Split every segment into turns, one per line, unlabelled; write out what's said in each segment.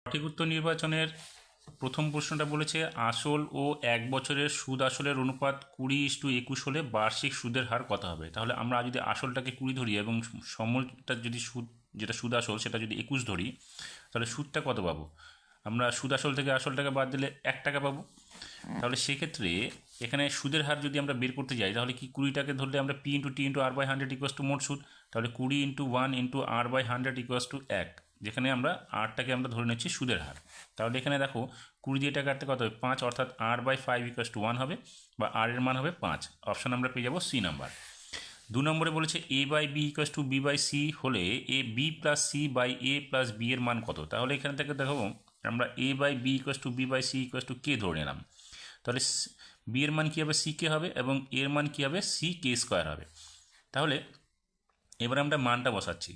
সঠিক উত্তর নির্বাচনের প্রথম প্রশ্নটা বলেছে আসল ও 1 বছরের সুদ আসলের অনুপাত 20:21 হলে বার্ষিক সুদের হার কত হবে। তাহলে আমরা যদি আসলটাকে 20 ধরি এবং সমলটা যদি সুদ যেটা সুদ আসল সেটা যদি 21 ধরি, তাহলে সুদটা কত পাবো? আমরা সুদ আসল থেকে আসলটাকে বাদ দিলে 1 টাকা পাবো। তাহলে সেক্ষেত্রে এখানে সুদের হার যদি আমরা বের করতে যাই, তাহলে কি 20টাকে ধরলে আমরা P into T into R by 100 equals to মোট সুদ। তাহলে 20 into 1 into R by 100 equals to 1, যেখানে আমরা আরটাকে আমরা ধরে নিচ্ছি সুদের হার। তাহলে এখানে দেখো 20 দিয়ে এটা কাটতে কত হবে 5, অর্থাৎ আর বাই 5 ইকুয়াস টু 1 হবে, বা আর এর মান হবে 5। অপশান আমরা পেয়ে যাবো সি নাম্বার। 2 নম্বরে বলেছে a by b equals to b by c হলে a b plus C by A plus B এর মান কত। তাহলে এখান থেকে দেখো আমরা a by b equals to b by c equals to k ধরে নিলাম। তাহলে বি এর মান কী হবে সি কে হবে, এবং এর মান কী হবে সি কে স্কোয়ার হবে। তাহলে এবার আমরা মানটা বসাচ্ছি।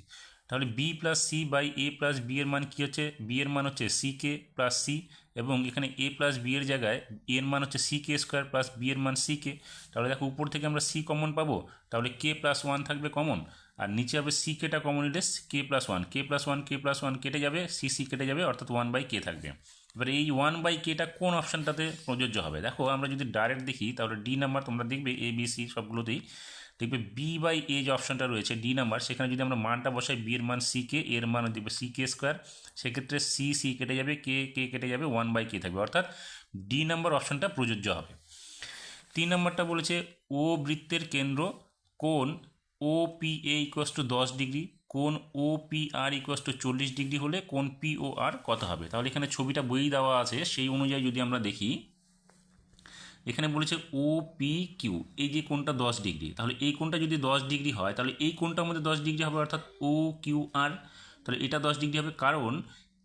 তাহলে B plus C by A plus B এর মান কী হচ্ছে, বি এর মান হচ্ছে সি কে প্লাস সি, এবং এখানে এ প্লাস বি এর জায়গায় এর মান হচ্ছে C K square plus B এর মান সি কে। তাহলে দেখো উপর থেকে আমরা সি কমন পাবো, তাহলে কে প্লাস 1 থাকবে কমন, আর নিচে হবে সি কেটা কমন নিলে k plus 1, k plus 1 k plus 1 কেটে যাবে, সি সি কেটে যাবে, অর্থাৎ 1 বাই কে থাকবে। এবার এই 1 বাই কেটা কোন অপশানটাতে প্রযোজ্য হবে? দেখো আমরা যদি ডাইরেক্ট দেখি তাহলে ডি নাম্বার, তোমরা দেখবে এ বি সি সবগুলোতেই দেখবে বি বাই এ যে অপশানটা রয়েছে ডি নাম্বার, সেখানে যদি আমরা মানটা বসাই বি এর মান সি কে, এর মান দেখবে সি কে স্কোয়ার, সেক্ষেত্রে সি সি কেটে যাবে, কে কে কেটে যাবে, 1 বাই কে থাকবে, অর্থাৎ ডি নাম্বার অপশানটা প্রযোজ্য হবে। 3 নম্বরটা বলেছে ও বৃত্তের কেন্দ্র কোণ O P A equals to 10 degree, কোণ O P R equals to 40 degree হলে কোণ পি ও আর কত হবে। তাহলে এখানে ছবিটা বইয়ে দেওয়া আছে, সেই অনুযায়ী যদি আমরা দেখি, এখানে বলেছে ও পি কিউ, এই যে কোণটা 10 ডিগ্রি, তাহলে এই কোণটা যদি 10 ডিগ্রি হয় তাহলে এই কোণটার মধ্যে 10 ডিগ্রি হবে, অর্থাৎ ও কিউ আর। তাহলে এটা 10 ডিগ্রি হবে, কারণ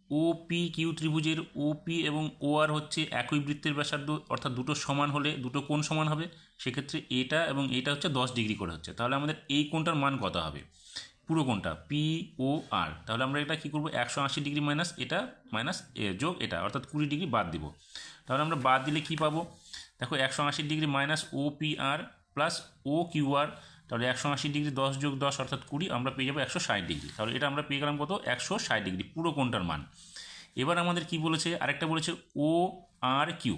ও পি কিউ ত্রিভুজের ও পি এবং ও আর হচ্ছে একই বৃত্তের ব্যাসার্ধ, অর্থাৎ দুটো সমান হলে দুটো কোণ সমান হবে, সেক্ষেত্রে এটা এবং এটা হচ্ছে 10 ডিগ্রি করে হচ্ছে। তাহলে আমাদের এই কোণটার মান কত হবে, পুরো কোণটা পি ও আর। তাহলে আমরা এটা কী করবো, 180 ডিগ্রি মাইনাস এটা মাইনাস যোগ এটা, অর্থাৎ 20 ডিগ্রি বাদ দিব। তাহলে আমরা বাদ দিলে কী পাবো, দেখো 180 ডিগ্রি মাইনাস ও পি আর প্লাস ও কিউ আর, তাহলে 180 ডিগ্রি 10 যোগ 10 অর্থাৎ 20, আমরা পেয়ে যাবো 160 ডিগ্রি। তাহলে এটা আমরা পেয়ে গেলাম কত, 160 ডিগ্রি পুরো কোণটার মান। এবার আমাদের কি বলেছে, আরেকটা বলেছে ও আর কিউ।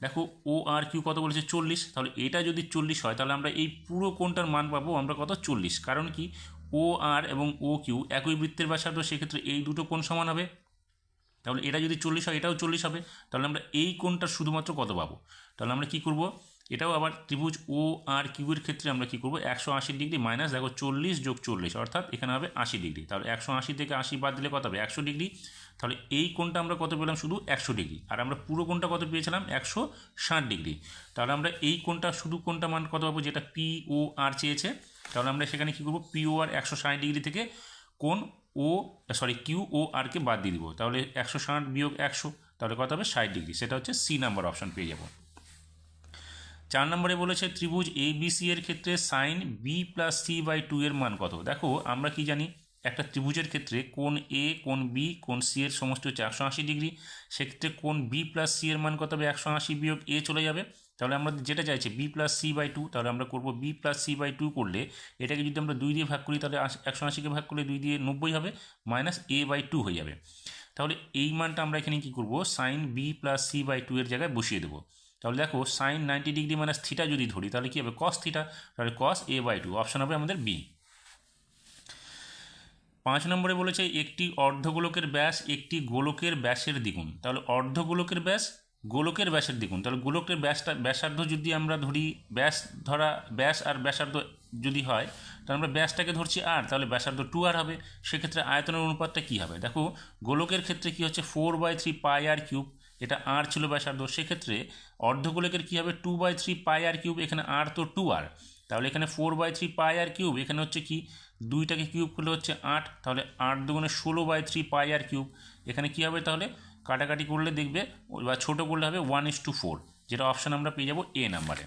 দেখো ও আর কিউ কত বলেছে 40, তাহলে এটা যদি 40 হয় তাহলে আমরা এই পুরো কোণটার মান পাবো আমরা কত 40, কারণ কি ও আর এবং ও কিউ একই বৃত্তের ব্যাসার্ধ, সেক্ষেত্রে এই দুটো কোণ সমান হবে। তাহলে এটা যদি 40 হয় এটাও 40 হবে, তাহলে আমরা এই কোণটা শুধুমাত্র কত পাবো। তাহলে আমরা কি করব, এটাও আবার ত্রিভুজ ও আর কিউয়ের ক্ষেত্রে আমরা কি করব, 180 ডিগ্রি মাইনাস দেখো 40 যোগ 40, অর্থাৎ এখানে হবে 80 ডিগ্রি। তাহলে 180 থেকে 80 বাদ দিলে কত হবে 100 ডিগ্রি। তাহলে এই কোণটা আমরা কত পেলাম, শুধু 100 ডিগ্রি, আর আমরা পুরো কোণটা কত পেয়েছিলাম 160 ডিগ্রি। তাহলে আমরা এই কোণটা শুধু কোণটা মান কত পাবো, যেটা পি ও আর চেয়েছে। তাহলে আমরা সেখানে কী করবো, পি ও আর 160 ডিগ্রি থেকে কোণ কিউ ও আরকে বাদ দিয়ে দিব, তাহলে 160 বিয়োগ 100, তাহলে কত হবে 60 ডিগ্রি। সেটা হচ্ছে সি নাম্বার অপশন পেয়ে যাব। 4 নম্বরে বলেছে ত্রিভুজ এ বি সি এর ক্ষেত্রে sine B plus C by 2 এর মান কত। দেখো আমরা কি জানি, একটা ত্রিভুজের ক্ষেত্রে কোণ এ কোণ বি কোণ সি এর সমষ্টি হচ্ছে 180 ডিগ্রি, সেক্ষেত্রে কোণ বি প্লাস সি এর মান কত হবে, 180 বিয়োগ এ চলে যাবে। তাহলে আমরা যেটা চাইছি বি প্লাস সি বাই 2, তাহলে আমরা করবো বি প্লাস সি বাই 2 করলে এটাকে যদি আমরা 2 দিয়ে ভাগ করি তাহলে 180কে ভাগ করলে 2 দিয়ে 90 হবে, মাইনাস এ বাই 2 হয়ে যাবে। তাহলে এই মানটা আমরা এখানে কী করবো, sine B plus C by 2 এর জায়গায় বসিয়ে দেবো। তাহলে দেখো সাইন 90 ডিগ্রি মাইনাস থিটা যদি ধরি তাহলে কী হবে কস থিটা, তাহলে কস এ বাই 2, অপশান হবে আমাদের বি। 5 নম্বরে বলেছে একটি অর্ধগোলকের ব্যাস একটি গোলকের ব্যাসের দ্বিগুণ। তাহলে অর্ধগোলকের ব্যাস গোলকের ব্যাসের দ্বিগুণ, তাহলে গোলকের ব্যাসার্ধ যদি আমরা ধরি, ব্যাস আর ব্যাসার্ধ যদি হয়, তাহলে আমরা ব্যাসটাকে ধরছি আর, তাহলে ব্যাসার্ধ 2r হবে, সেক্ষেত্রে আয়তনের অনুপাতটা কী হবে। দেখো গোলকের ক্ষেত্রে কী হচ্ছে 4/3 পাই আর কিউব, এটা আর ছিল ব্যাসার্ধ, সেক্ষেত্রে অর্ধগোলকের কী হবে 2/3 পাই আর কিউব, এখানে আর তো 2r, তাহলে এখানে 4/3 পাই আর কিউব, এখানে হচ্ছে কি 2টাকে কিউব করলে হচ্ছে 8, তাহলে 8 দুগুণে 16/3 পাই আর কিউব, এখানে কী হবে তাহলে কাটাকাটি করলে দেখবে বা ছোটো করলে হবে 1:4, যেটা অপশান আমরা পেয়ে যাবো এ নাম্বারে।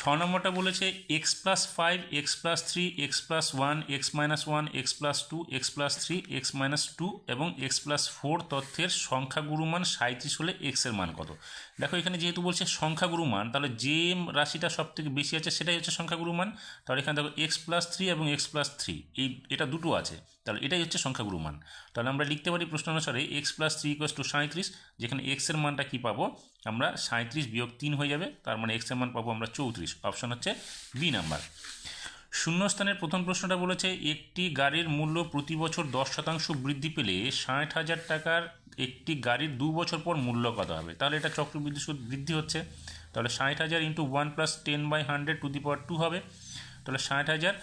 6 নম্বরটা বলেছে x plus 5 x plus 3 x plus 1 x minus 1 x plus 2 x plus 3 x minus 2 এবং এক্স প্লাস 4 তথ্যের সংখ্যাগুরু মান 37 হলে এক্সের মান কত। দেখো এখানে যেহেতু বলছে সংখ্যাগুরু মান, তাহলে যে রাশিটা সব থেকে বেশি আছে সেটাই হচ্ছে সংখ্যাগুরু মান। তাহলে এখানে দেখো এক্স প্লাস 3 এবং এক্স প্লাস 3 এটা দুটো আছে, তাহলে এটাই হচ্ছে সংখ্যাগুরু মান। তাহলে আমরা লিখতে পারি প্রশ্ন অনুসারে এক্স প্লাস 3 ইকুয়ালস টু 37, যেখানে এক্সের মানটা কী পাবো আমরা 37 বিয়োগ 3 হয়ে যাবে, তার মানে এক্সের মান পাবো আমরা 34। অপশন হচ্ছে বি নাম্বার। শূন্যস্থানের প্রথম প্রশ্নটা বলেছে একটি গাড়ির মূল্য প্রতি বছর 10% বৃদ্ধি পেলে 60,000 টাকার একটি গাড়ির 2 বছর পর মূল্য কত হবে। তাহলে এটা চক্রবৃদ্ধি সুদ বৃদ্ধি হচ্ছে, তাহলে 60,000 ইন্টু 1 প্লাস 10/100 টু দি পাওয়ার 2 হবে। তাহলে 60,000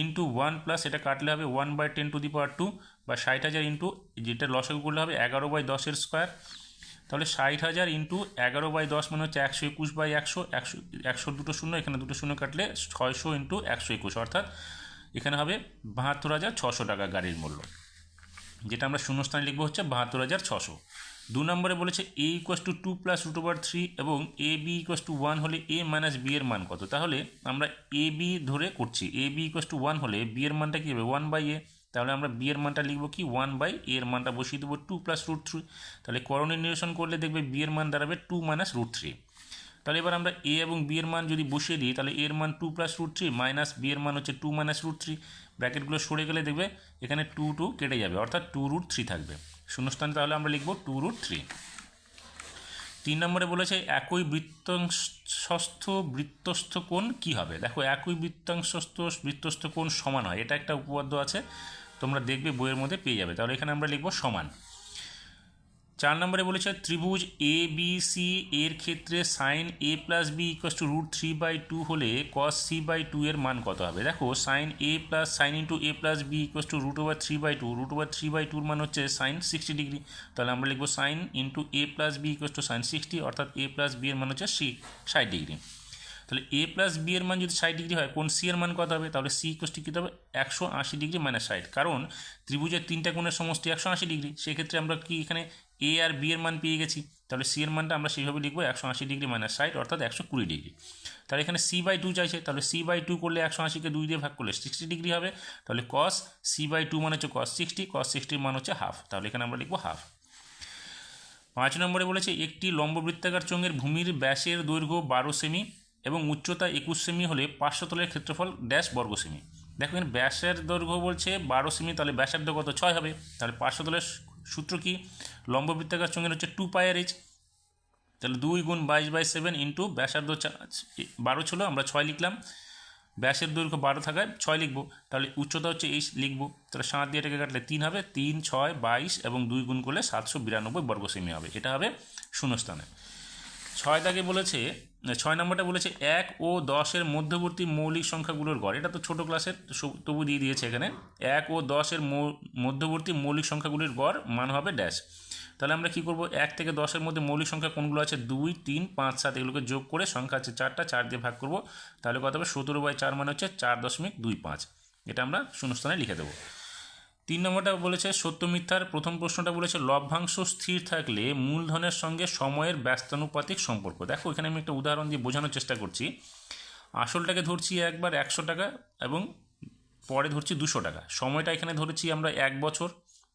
ইন্টু 1 প্লাস এটা কাটলে হবে 1/10 টু দি পাওয়ার 2, বা 60,000 ইন্টু যেটা লসাগু করলে হবে 11/10 স্কোয়ার। তাহলে 60,000 ইন্টু 11/10 মানে হচ্ছে 121/100, 100 দুটো শূন্য, এখানে দুটো শূন্য কাটলে 600 ইন্টু 121, অর্থাৎ এখানে হবে 72,600 টাকা গাড়ির মূল্য, যেটা আমরা শূন্যস্থানে লিখবো হচ্ছে 72,600। 2 নম্বরে বলেছে a ইকুয়াস টু 2 প্লাস √3 এবং এ বি ইকুয়াস টু 1 হলে a মাইনাস বি এর মান কত। তাহলে আমরা এ বি ধরে করছি, এ বি ইকুয়াস টু 1 হলে বি এর মানটা কী হবে 1/a, তাহলে আমরা বি এর মানটা লিখবো কি 1/a এর মানটা বসিয়ে দেবো 2 প্লাস √3। তাহলে করণীয় নিরসন করলে দেখবে বি এর মান দাঁড়াবে 2 মাইনাস √3। তাহলে এবার আমরা এ এবং বি এর মান যদি বসিয়ে দিই, তাহলে এর মান 2 প্লাস √3 মাইনাস বি এর মান হচ্ছে 2 মাইনাস √3, ব্র্যাকেটগুলো সরে গেলে দেখবে এখানে 2 কেটে যাবে, অর্থাৎ 2√3 থাকবে শূন্যস্থানে। তাহলে আমরা লিখবো 2√3। 3 নম্বরে বলেছে একই বৃত্তস্থ কোণ কী হবে। দেখো একই বৃত্তস্থ কোণ সমান হয়, এটা একটা উপপাদ্য আছে, তোমরা দেখবে বইয়ের মধ্যে পেয়ে যাবে। তাহলে এখানে আমরা লিখবো সমান। 4 নম্বরে বলেছে ত্রিভুজ এ বি সি এর ক্ষেত্রে sine a plus B equals to √3/2 হলে cos c/2 এর মান কত হবে। দেখো sine a plus sine into a plus B equals to √3/2, √3/2 মান হচ্ছে সাইন 60 ডিগ্রি। তাহলে আমরা লিখবো sine into a plus B equals to sine 60, অর্থাৎ a প্লাস বি এর মান হচ্ছে 60 ডিগ্রি। তাহলে a প্লাস বি এর মান যদি 60 ডিগ্রি হয়, কোন সি এর মান কত হবে। তাহলে সি ইকুয়াস টু কী হবে 180 ডিগ্রি মাইনাস 60, কারণ ত্রিভুজের 3টা কোণের সমষ্টি 180 ডিগ্রি, সেক্ষেত্রে আমরা কি এখানে এ আর বি এর মান পেয়ে গেছি। তাহলে সি এর মানটা আমরা সেইভাবে লিখবো 180 ডিগ্রি মাইনাস 60, অর্থাৎ 120 ডিগ্রি। তাহলে এখানে c/2 চাইছে, তাহলে c/2 করলে 180কে 2 দিয়ে ভাগ করলে 60 ডিগ্রি হবে। তাহলে cos c/2 মানে হচ্ছে cos 60, cos 60 মান হচ্ছে হাফ, তাহলে এখানে আমরা লিখবো হাফ। 5 নম্বরে বলেছে একটি লম্ববৃত্তাকার চোঙের ভূমির ব্যাসের দৈর্ঘ্য 12 সেমি এবং উচ্চতা 21 সেমি হলে 500 তলের ক্ষেত্রফল ড্যাশ বর্গ সেমি। দেখো এখানে ব্যাসের দৈর্ঘ্য বলছে 12 সেমি, তাহলে ব্যাসার্ধ কত 6 হবে। তাহলে 500 তলের সূত্র কি, লম্ববৃত্তাকার চোঙের হচ্ছে 2πr/h, তাহলে 2 গুণ 22/7 ইন্টু ব্যাসার্ধ 12 ছিল, আমরা 6 লিখলাম, ব্যাসের দৈর্ঘ্য 12 থাকায় 6 লিখবো, তাহলে উচ্চতা হচ্ছে এই লিখবো, তাহলে 7 দিয়ে এটাকে কাটলে 3 হবে, 3 6 22 এবং 2 গুণ করলে 792 বর্গ সেমি হবে, এটা হবে শূন্যস্থানে। 6 দাগে বলেছে 6 নম্বরটা বলেছে 1 ও 10-এর মধ্যবর্তী মৌলিক সংখ্যাগুলোর গড়। এটা তো ছোটো ক্লাসের, তবু দিয়ে দিয়েছে এখানে 1 ও 10-এর মধ্যবর্তী মৌলিক সংখ্যাগুলির গড় মান হবে ড্যাশ। তাহলে আমরা কী করবো, 1 থেকে 10-এর মধ্যে মৌলিক সংখ্যা কোনগুলো আছে 2 3 5 7, এগুলোকে যোগ করে সংখ্যা আছে 4টা, 4 দিয়ে ভাগ করবো, তাহলে কত হবে 17/4 মানে হচ্ছে 4.25, এটা আমরা শূন্যস্থানে লিখে দেবো। 3 নম্বরটা বলেছে সত্য মিথ্যার প্রথম প্রশ্নটা বলেছে লভ্যাংশ স্থির থাকলে মূলধনের সঙ্গে সময়ের ব্যস্তানুপাতিক সম্পর্ক। দেখো এখানে আমি একটা উদাহরণ দিয়ে বোঝানোর চেষ্টা করছি। আসলটাকে ধরছি একবার 100 টাকা এবং পরে ধরছি 200 টাকা, সময়টা এখানে ধরেছি আমরা 1 বছর,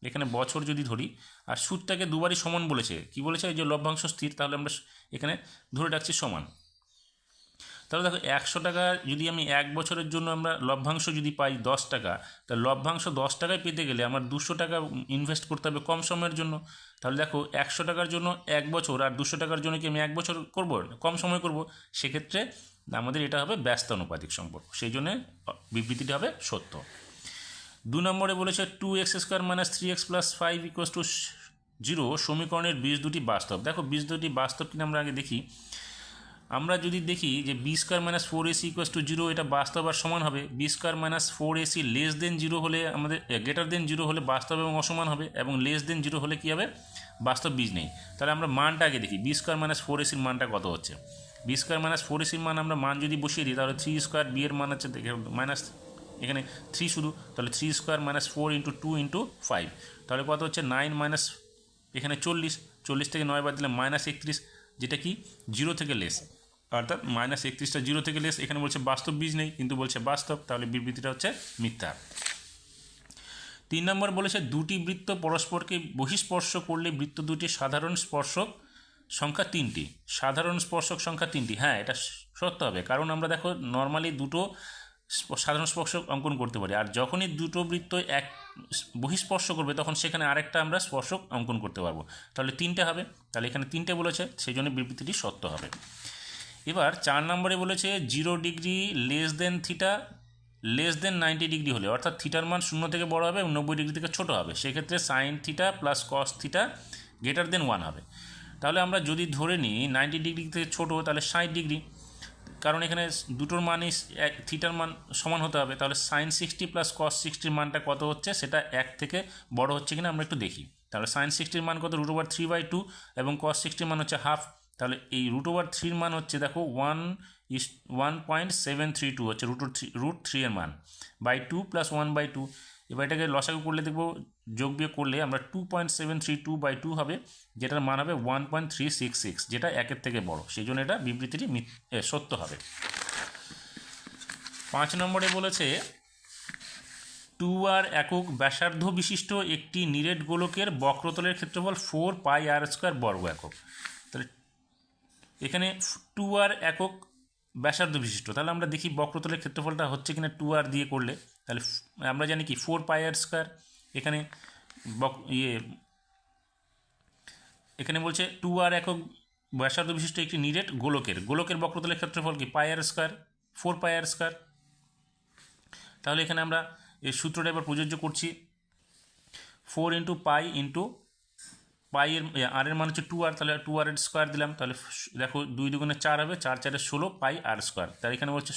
এখানে বছর যদি ধরি, আর সুদটাকে দুবারই সমান বলেছে, কি বলেছে এই যে লভ্যাংশ স্থির, তাহলে আমরা এখানে ধরে রাখছি সমান। তাহলে দেখো 100 টাকা যদি আমি 1 বছরের জন্য আমরা লভ্যাংশ যদি পাই 10 টাকা, তাহলে লভ্যাংশ 10 টাকায় পেতে গেলে আমার 200 টাকা ইনভেস্ট করতে হবে কম সময়ের জন্য। তাহলে দেখো 100 টাকার জন্য 1 বছর আর 200 টাকার জন্য কি আমি 1 বছর করব, কম সময় করব, সেক্ষেত্রে আমাদের এটা হবে ব্যস্তানুপাতিক সম্পর্ক, সেই জন্য বিবৃতিটা হবে সত্য। 2 নম্বরে বলেছে 2x² - 3x + 5 = 0 সমীকরণের বীজ দুটি বাস্তব। দেখো বীজ দুটি বাস্তব কিনা আমরা আগে দেখি। আমরা যদি দেখি যে b² - 4ac = 0, এটা বাস্তব আর সমান হবে। b² - 4ac <0 হলে আমাদের <0 হলে বাস্তব এবং অসমান হবে, এবং <0 হলে কী হবে, বাস্তব বীজ নেই। তাহলে আমরা মানটা আগে দেখি, b² - 4ac মানটা কত হচ্ছে। b² - 4ac মান আমরা মান যদি বসিয়ে দিই, তাহলে 3² b এর মান হচ্ছে মাইনাস, এখানে 3 শুধু, তাহলে 3² - 4 × 2 × 5, তাহলে কত হচ্ছে 9 মাইনাস এখানে 40 থেকে 9 বাদ দিলে -31, যেটা কি 0 থেকে লেস, অর্থাৎ -31টা 0 থেকে লেস। এখানে বলছে বাস্তব বীজ নেই, কিন্তু বলছে বাস্তব, তাহলে বিবৃতিটা হচ্ছে মিথ্যা। 3 নম্বর বলেছে দুটি বৃত্ত পরস্পরকে বহিঃস্পর্শ করলে বৃত্ত দুটির সাধারণ স্পর্শক সংখ্যা 3টি। সাধারণ স্পর্শক সংখ্যা 3টি, হ্যাঁ এটা সত্য হবে, কারণ আমরা দেখো নর্মালি দুটো সাধারণ স্পর্শক অঙ্কন করতে পারি, আর যখনই দুটো বৃত্ত এক বহিঃস্পর্শ করবে তখন সেখানে আরেকটা আমরা স্পর্শক অঙ্কন করতে পারবো। তাহলে তিনটে হবে, তাহলে এখানে তিনটে বলেছে, সেই জন্য বিবৃতিটি সত্য হবে। এবার 4 নম্বরে বলেছে 0 degree less than theta less than 90 degree হলে, অর্থাৎ থিটার মান 0 থেকে বড় হবে এবং 90 ডিগ্রি থেকে ছোটো হবে, সেক্ষেত্রে sine theta plus cos theta greater than 1 হবে। তাহলে আমরা যদি ধরে নিই 90 ডিগ্রি থেকে ছোটো, তাহলে 60 ডিগ্রি, কারণ এখানে দুটোর মানই থিটার মান সমান হতে হবে। তাহলে সাইন 60 প্লাস কস 60 মানটা কত হচ্ছে, সেটা 1 থেকে বড় হচ্ছে কিনা আমরা একটু দেখি। তাহলে সাইন 60 মান কত, √3/2, এবং কস 60 মান হচ্ছে হাফ। তাহলে এই √3 মান হচ্ছে দেখো 1.732 হচ্ছে √3 এর মান, বাই 2 প্লাস 1/2। এবার এটাকে লসাগু করলে দেখবো, যোগ বিয়োগ করলে আমরা 2.732/2 হবে, যেটার মান হবে 1.366, যেটা 1-এর থেকে বড়, সেই জন্য এটা বিবৃতিটি সত্য হবে। 5 নম্বরে বলেছে 2r একক ব্যাসার্ধ বিশিষ্ট একটি নিরেট গোলকের বক্রতলের ক্ষেত্রফল 4πr² বর্গ একক। তাহলে এখানে 2r একক ব্যাসার্ধ বিশিষ্ট, তাহলে আমরা দেখি বক্রতলের ক্ষেত্রফলটা হচ্ছে কিনা 2r দিয়ে করলে। তাহলে আমরা জানি কি 4πr², এখানে এখানে বলছে 2r একক ব্যাসার্ধ বিশিষ্ট একটি নিরেট গোলকের বক্রতলের ক্ষেত্রফল কি πr², 4πr²। তাহলে এখানে আমরা এই সূত্রটা এবার প্রযোজ্য করছি, 4 × পাই ইন্টু পাই এর আর এর মান হচ্ছে 2r, তাহলে 2r এর স্কোয়ার দিলাম, তাহলে দেখো 2 × 2 = 4 হবে, 4 × 4 = 16 πr²। তাহলে এখানে বলছে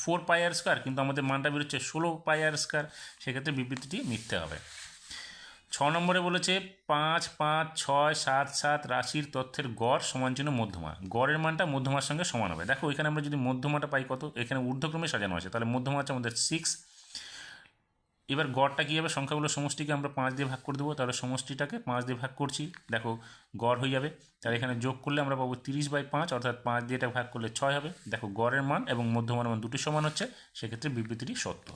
4πr², কিন্তু আমাদের মানটা বেরোচ্ছে 16 πr², সেক্ষেত্রে বিবৃতিটি মিথ্যে হবে। 6 নম্বরে বলেছে 5, 5, 6, 7, 7 রাশির তথ্যের গড় সমান চিহ্ন মধ্যমা, গড়ের মানটা মধ্যমার সঙ্গে সমান হবে। দেখো এখানে আমরা যদি মধ্যমাটা পাই কত, এখানে ঊর্ধ্বক্রমে সাজানো আছে, তাহলে মধ্যমা হচ্ছে আমাদের 6। এবার গড়টা কী হবে, সংখ্যাগুলো সমষ্টিকে আমরা 5 দিয়ে ভাগ করে দেবো, তাহলে সমষ্টিটাকে 5 দিয়ে ভাগ করছি, দেখো গড় হয়ে যাবে। তাহলে এখানে যোগ করলে আমরা পাবো 30/5, অর্থাৎ 5 দিয়ে এটা ভাগ করলে 6 হবে। দেখো গড়ের মান এবং মধ্যমার মান দুটি সমান হচ্ছে, সেক্ষেত্রে বিবৃতিটি সত্য।